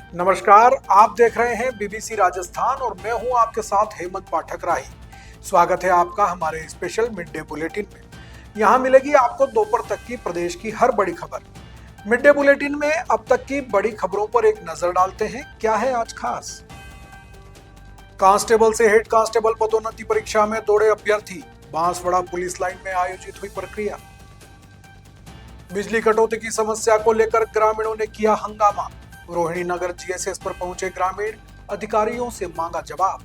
नमस्कार, आप देख रहे हैं बीबीसी राजस्थान और मैं हूं आपके साथ हेमंत पाठक राही। स्वागत है आपका हमारे स्पेशल मिड डे बुलेटिन में। यहां मिलेगी आपको दोपहर तक की प्रदेश की हर बड़ी खबर। मिड डे बुलेटिन में अब तक की बड़ी खबरों पर एक नजर डालते हैं। क्या है आज खास? कांस्टेबल से हेड कांस्टेबल पदोन्नति परीक्षा में दौड़े अभ्यर्थी, बांसवाड़ा पुलिस लाइन में आयोजित हुई प्रक्रिया। बिजली कटौती की समस्या को लेकर ग्रामीणों ने किया हंगामा, रोहिणी नगर जीएसएस पर पहुंचे ग्रामीण, अधिकारियों से मांगा जवाब।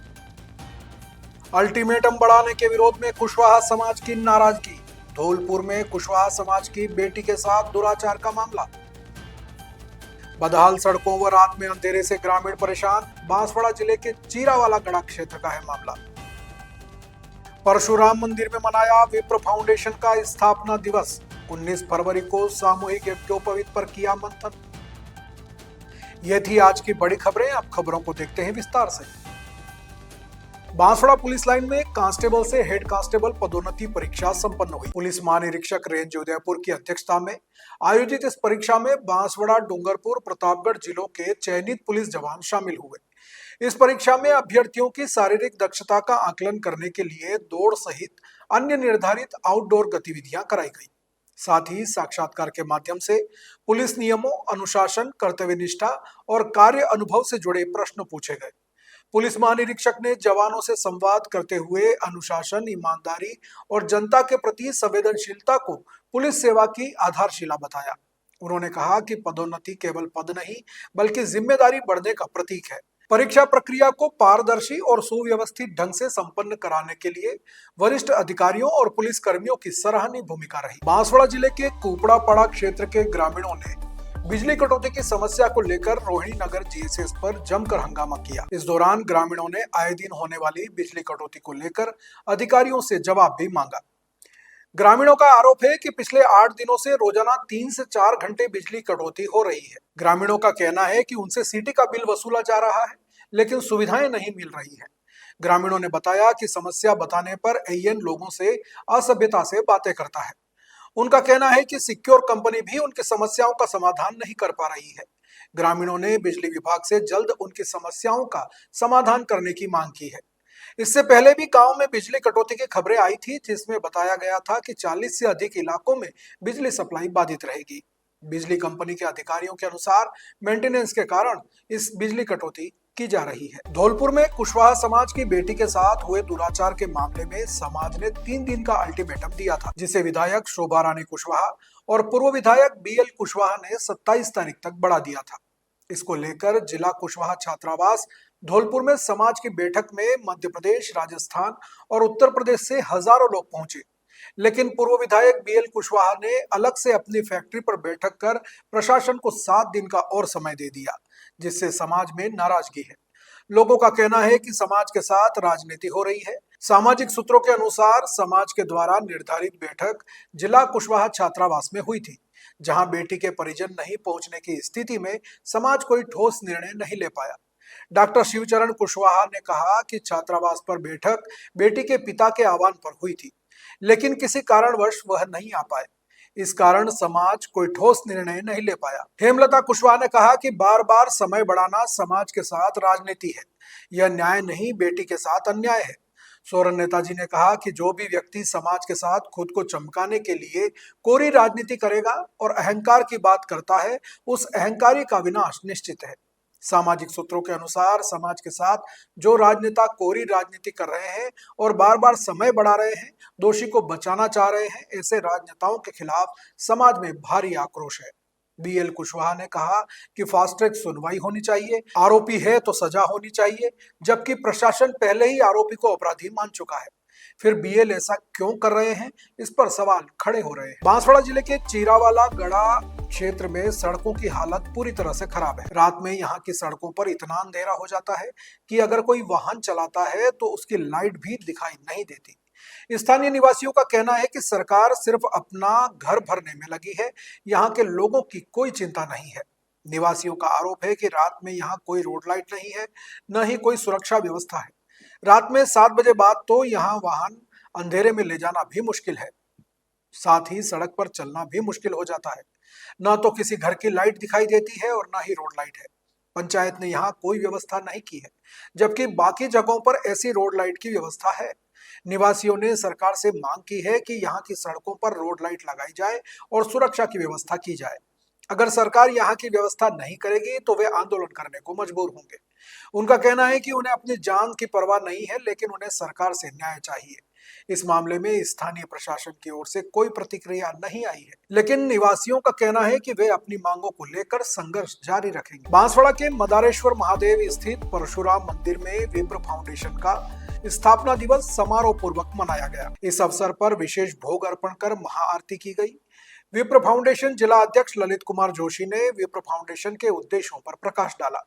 अल्टीमेटम बढ़ाने के विरोध में कुशवाहा समाज की नाराजगी, धौलपुर में कुशवाहा समाज की बेटी के साथ दुराचार का मामला। बदहाल सड़कों व रात में अंधेरे से ग्रामीण परेशान, बांसवाड़ा जिले के चीरावाला गढ़ा क्षेत्र का है मामला। परशुराम मंदिर में मनाया विप्र फाउंडेशन का स्थापना दिवस, 19 फरवरी को सामूहिक यज्ञोपवीत पर किया मंथन। ये थी आज की बड़ी खबरें। अब खबरों को देखते हैं विस्तार से। बांसवाड़ा पुलिस लाइन में कांस्टेबल से हेड कांस्टेबल पदोन्नति परीक्षा संपन्न हुई। पुलिस महानिरीक्षक रेंज उदयपुर की अध्यक्षता में आयोजित इस परीक्षा में बांसवाड़ा, डूंगरपुर, प्रतापगढ़ जिलों के चयनित पुलिस जवान शामिल हुए। इस परीक्षा में अभ्यर्थियों की शारीरिक दक्षता का आकलन करने के लिए दौड़ सहित अन्य निर्धारित आउटडोर गतिविधियां कराई गई। साथ ही साक्षात्कार के माध्यम से पुलिस नियमों, अनुशासन, कर्तव्यनिष्ठा और कार्य अनुभव से जुड़े प्रश्न पूछे गए। पुलिस महानिरीक्षक ने जवानों से संवाद करते हुए अनुशासन, ईमानदारी और जनता के प्रति संवेदनशीलता को पुलिस सेवा की आधारशिला बताया। उन्होंने कहा कि पदोन्नति केवल पद नहीं बल्कि जिम्मेदारी बढ़ने का प्रतीक है। परीक्षा प्रक्रिया को पारदर्शी और सुव्यवस्थित ढंग से संपन्न कराने के लिए वरिष्ठ अधिकारियों और पुलिस कर्मियों की सराहनीय भूमिका रही। बांसवाड़ा जिले के कुपड़ापाड़ा क्षेत्र के ग्रामीणों ने बिजली कटौती की समस्या को लेकर रोहिणी नगर जीएसएस पर जमकर हंगामा किया। इस दौरान ग्रामीणों ने आए दिन होने वाली बिजली कटौती को लेकर अधिकारियों से जवाब भी मांगा। ग्रामीणों का आरोप है कि पिछले 8 दिनों से रोजाना 3 से 4 घंटे बिजली कटौती हो रही है। ग्रामीणों का कहना है कि उनसे सीटी का बिल वसूला जा रहा है, लेकिन सुविधाएं नहीं मिल रही हैं। ग्रामीणों ने बताया कि समस्या बताने पर एएन लोगों से असभ्यता से बातें करता है। उनका कहना है कि सिक्योर कंपनी भी उनकी समस्याओं का समाधान नहीं कर पा रही है। ग्रामीणों ने बिजली विभाग से जल्द उनकी समस्याओं का समाधान करने की मांग की है। इससे पहले भी गांव में बिजली कटौती की खबरें आई थी, जिसमें बताया गया था कि 40 से अधिक इलाकों में बिजली सप्लाई बाधित रहेगी। बिजली कंपनी के अधिकारियों के अनुसार मेंटेनेंस के कारण इस बिजली कटौती की जा रही है। धौलपुर में कुशवाहा समाज की बेटी के साथ हुए दुराचार के मामले में समाज ने 3 दिन का अल्टीमेटम दिया था, जिसे विधायक शोभा रानी कुशवाहा और पूर्व विधायक बीएल कुशवाहा ने 27 तारीख तक बढ़ा दिया था। इसको लेकर जिला कुशवाहा छात्रावास धौलपुर में समाज की बैठक में मध्य प्रदेश, राजस्थान और उत्तर प्रदेश से हजारों लोग पहुंचे, लेकिन पूर्व विधायक बीएल कुशवाहा ने अलग से अपनी फैक्ट्री पर बैठक कर प्रशासन को 7 दिन का और समय दे दिया, जिससे समाज में नाराजगी है। लोगों का कहना है कि समाज के साथ राजनीति हो रही है। सामाजिक सूत्रों के अनुसार समाज के द्वारा निर्धारित बैठक जिला कुशवाहा छात्रावास में हुई थी, जहां बेटी के परिजन नहीं पहुंचने की स्थिति में समाज कोई ठोस निर्णय नहीं ले पाया। डॉक्टर शिवचरण कुशवाहा ने कहा कि छात्रावास पर बैठक बेटी के पिता के आह्वान पर हुई थी, लेकिन किसी कारणवश वह नहीं आ पाए। इस कारण समाज कोई ठोस निर्णय नहीं ले पाया। हेमलता कुशवाहा ने कहा कि बार बार समय बढ़ाना समाज के साथ राजनीति है, यह न्याय नहीं, बेटी के साथ अन्याय है। सोरेन नेताजी ने कहा कि जो भी व्यक्ति समाज के साथ खुद को चमकाने के लिए कोरी राजनीति करेगा और अहंकार की बात करता है, उस अहंकारी का विनाश निश्चित है। सामाजिक सूत्रों के अनुसार समाज के साथ जो राजनेता कोरी राजनीति कर रहे हैं और बार बार समय बढ़ा रहे हैं, दोषी को बचाना चाह रहे हैं, ऐसे राजनेताओं के खिलाफ समाज में भारी आक्रोश है। बीएल कुशवाहा ने कहा कि फास्ट ट्रैक सुनवाई होनी चाहिए, आरोपी है तो सजा होनी चाहिए, जबकि प्रशासन पहले ही आरोपी को अपराधी मान चुका है। फिर बीएल ऐसा क्यों कर रहे हैं, इस पर सवाल खड़े हो रहे हैं। बांसवाड़ा जिले के चीरावाला गढ़ा क्षेत्र में सड़कों की हालत पूरी तरह से खराब है। रात में यहाँ की सड़कों पर इतना अंधेरा हो जाता है कि अगर कोई वाहन चलाता है तो उसकी लाइट भी दिखाई नहीं देती। स्थानीय निवासियों का कहना है कि सरकार सिर्फ अपना घर भरने में लगी है, यहाँ के लोगों की कोई चिंता नहीं है। निवासियों का आरोप है कि रात में यहाँ कोई रोड लाइट नहीं है, न ही कोई सुरक्षा व्यवस्था है। रात में 7 बजे बाद तो यहाँ वाहन अंधेरे में ले जाना भी मुश्किल है, साथ ही सड़क पर चलना भी मुश्किल हो जाता है। न तो किसी घर की लाइट दिखाई देती है और न ही रोड लाइट है। पंचायत ने यहाँ कोई व्यवस्था नहीं की है, जबकि बाकी जगहों पर ऐसी रोड लाइट की व्यवस्था है। निवासियों ने सरकार से मांग की है कि यहाँ की सड़कों पर रोड लाइट लगाई जाए और सुरक्षा की व्यवस्था की जाए। अगर सरकार यहाँ की व्यवस्था नहीं करेगी तो वे आंदोलन करने को मजबूर होंगे। उनका कहना है कि उन्हें अपनी जान की परवाह नहीं है, लेकिन उन्हें सरकार से न्याय चाहिए। इस मामले में स्थानीय प्रशासन की ओर से कोई प्रतिक्रिया नहीं आई है, लेकिन निवासियों का कहना है कि वे अपनी मांगों को लेकर संघर्ष जारी रखेंगे। बांसवाड़ा के मदारेश्वर महादेव स्थित परशुराम मंदिर में विप्र फाउंडेशन का स्थापना दिवस समारोह पूर्वक मनाया गया। इस अवसर पर विशेष भोग अर्पण कर महाआरती की गई। विप्र फाउंडेशन जिला अध्यक्ष ललित कुमार जोशी ने विप्र फाउंडेशन के उद्देश्यों पर प्रकाश डाला।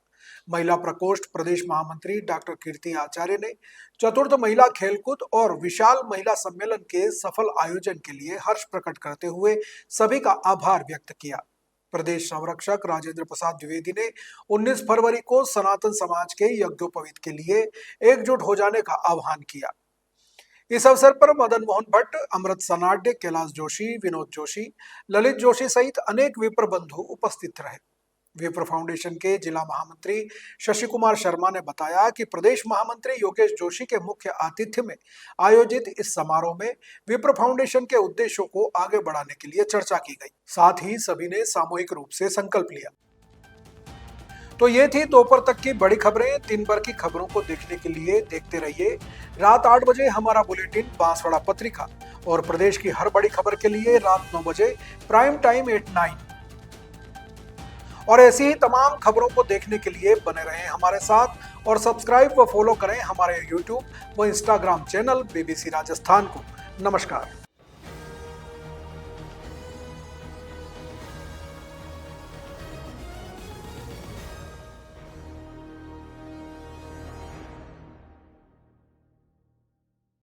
महिला प्रकोष्ठ प्रदेश महामंत्री डॉक्टर कीर्ति आचार्य ने चतुर्थ महिला खेलकूद और विशाल महिला सम्मेलन के सफल आयोजन के लिए हर्ष प्रकट करते हुए सभी का आभार व्यक्त किया। प्रदेश संरक्षक राजेंद्र प्रसाद द्विवेदी ने 19 फरवरी को सनातन समाज के यज्ञोपवीत के लिए एकजुट हो जाने का आह्वान किया। इस अवसर पर मदन मोहन भट्ट, अमृत सनाड्य, कैलाश जोशी, विनोद जोशी, ललित जोशी सहित अनेक विप्र बंधु उपस्थित रहे। विप्र फाउंडेशन के जिला महामंत्री शशि कुमार शर्मा ने बताया कि प्रदेश महामंत्री योगेश जोशी के मुख्य आतिथ्य में आयोजित इस समारोह में विप्र फाउंडेशन के उद्देश्यों को आगे बढ़ाने के लिए चर्चा की गई। साथ ही सभी ने सामूहिक रूप से संकल्प लिया। तो ये थी दोपहर तक की बड़ी खबरें। दिन भर की खबरों को देखने के लिए देखते रहिए रात 8 बजे हमारा बुलेटिन बांसवाड़ा पत्रिका, और प्रदेश की हर बड़ी खबर के लिए रात 9 बजे प्राइम टाइम 8-9। और ऐसी ही तमाम खबरों को देखने के लिए बने रहें हमारे साथ और सब्सक्राइब व फॉलो करें हमारे YouTube व Instagram चैनल BBC राजस्थान को। नमस्कार।